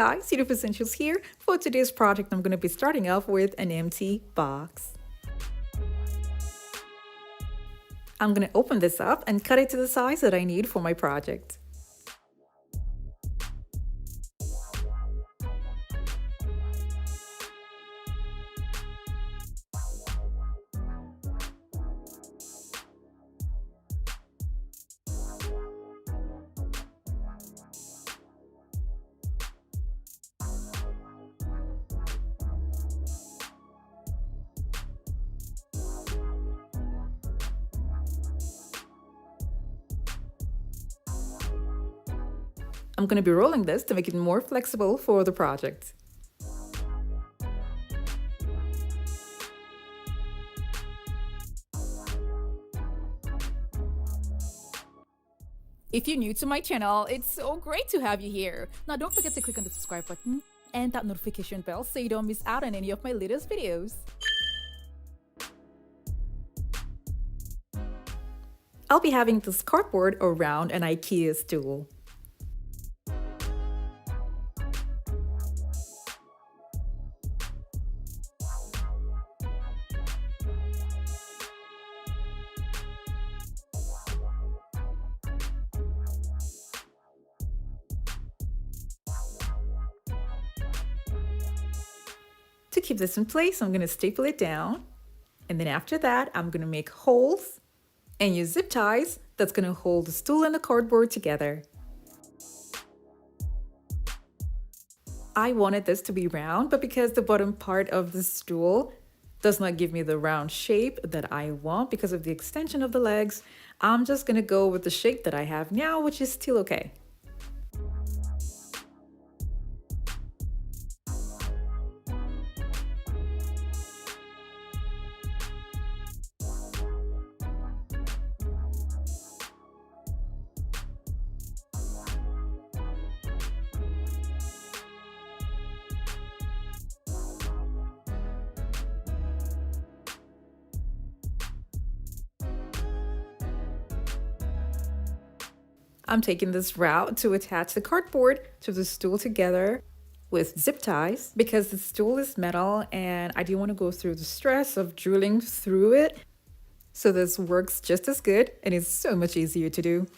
guys, Uniqueness Essentials here. For today's project, I'm going to be starting off with an empty box. I'm going to open this up and cut it to the size that I need for my project. I'm going to be rolling this to make it more flexible for the project. If you're new to my channel, it's so great to have you here. Now don't forget to click on the subscribe button and that notification bell so you don't miss out on any of my latest videos. I'll be having this cardboard around an IKEA stool. To keep this in place, I'm going to staple it down. And then after that, I'm going to make holes and use zip ties that's going to hold the stool and the cardboard together. I wanted this to be round, but because the bottom part of the stool does not give me the round shape that I want because of the extension of the legs, I'm just going to go with the shape that I have now, which is still okay. I'm taking this route to attach the cardboard to the stool together with zip ties because the stool is metal and I didn't want to go through the stress of drilling through it. So this works just as good and it's so much easier to do.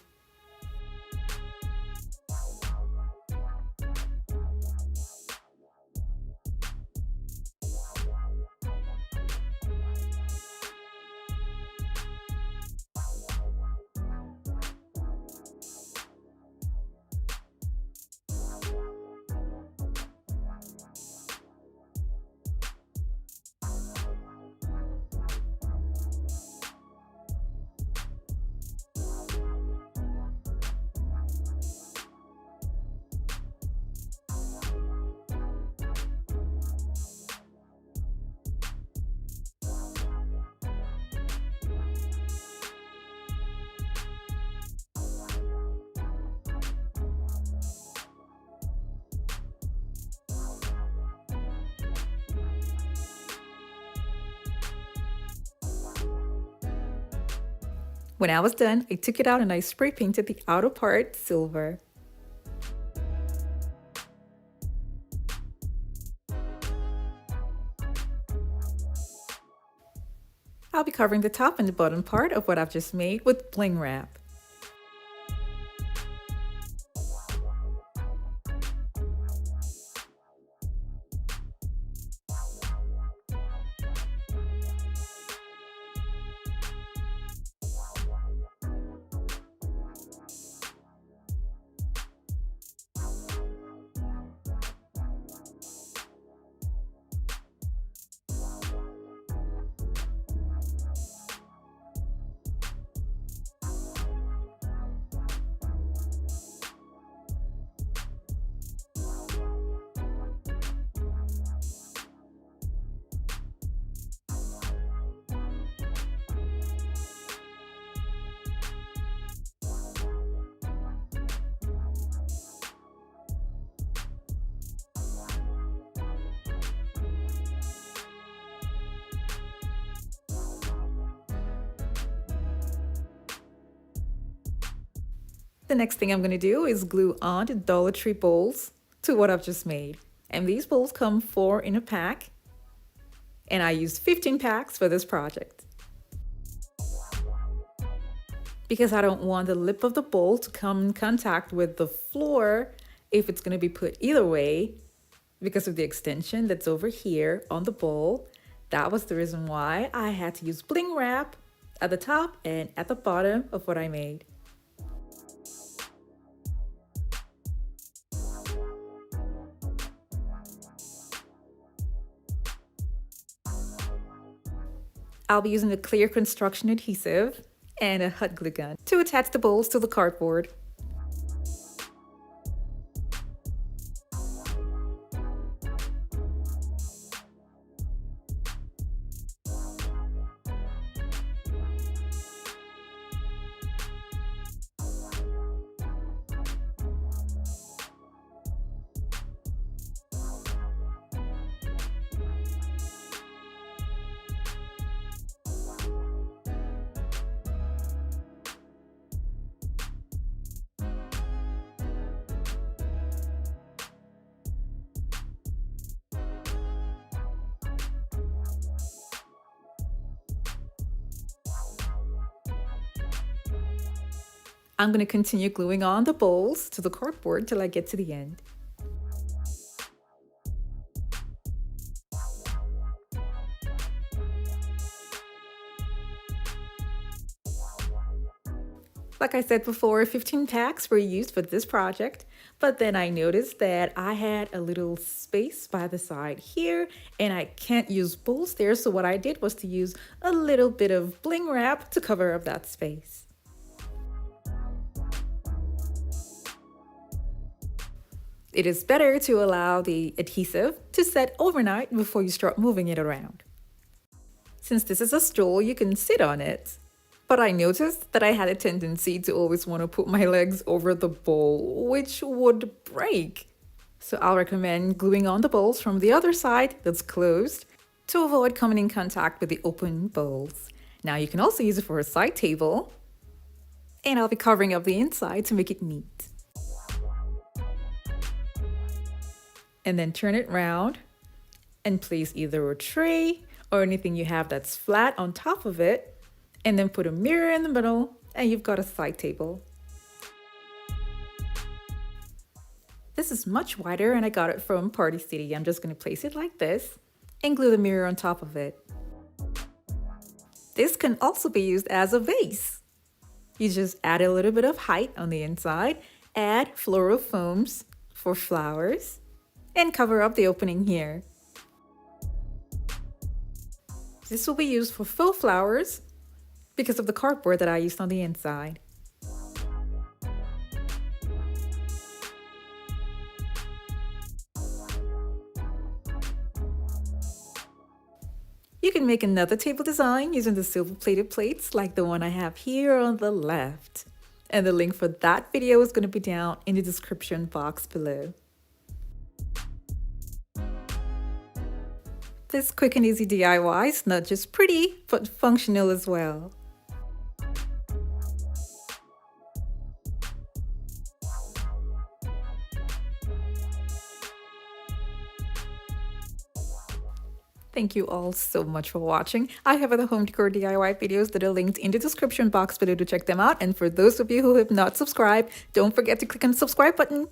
When I was done, I took it out and I spray painted the outer part silver. I'll be covering the top and the bottom part of what I've just made with bling wrap. The next thing I'm going to do is glue on the Dollar Tree bowls to what I've just made. And these bowls come 4 in a pack, and I used 15 packs for this project. Because I don't want the lip of the bowl to come in contact with the floor if it's going to be put either way, because of the extension that's over here on the bowl. That was the reason why I had to use bling wrap at the top and at the bottom of what I made. I'll be using a clear construction adhesive and a hot glue gun to attach the bowls to the cardboard. I'm going to continue gluing on the bowls to the cardboard till I get to the end. Like I said before, 15 packs were used for this project, but then I noticed that I had a little space by the side here and I can't use bowls there, so what I did was to use a little bit of bling wrap to cover up that space. It is better to allow the adhesive to set overnight before you start moving it around. Since this is a stool, you can sit on it. But I noticed that I had a tendency to always want to put my legs over the bowl, which would break. So I'll recommend gluing on the bowls from the other side that's closed to avoid coming in contact with the open bowls. Now you can also use it for a side table, and I'll be covering up the inside to make it neat. And then turn it round and place either a tray or anything you have that's flat on top of it, and then put a mirror in the middle and you've got a side table. This is much wider and I got it from Party City. I'm just going to place it like this and glue the mirror on top of it. This can also be used as a vase. You just add a little bit of height on the inside, add floral foams for flowers, and cover up the opening here. This will be used for faux flowers because of the cardboard that I used on the inside. You can make another table design using the silver plated plates like the one I have here on the left. And the link for that video is going to be down in the description box below. This quick and easy DIY is not just pretty, but functional as well. Thank you all so much for watching. I have other home decor DIY videos that are linked in the description box below to check them out. And for those of you who have not subscribed, don't forget to click on the subscribe button.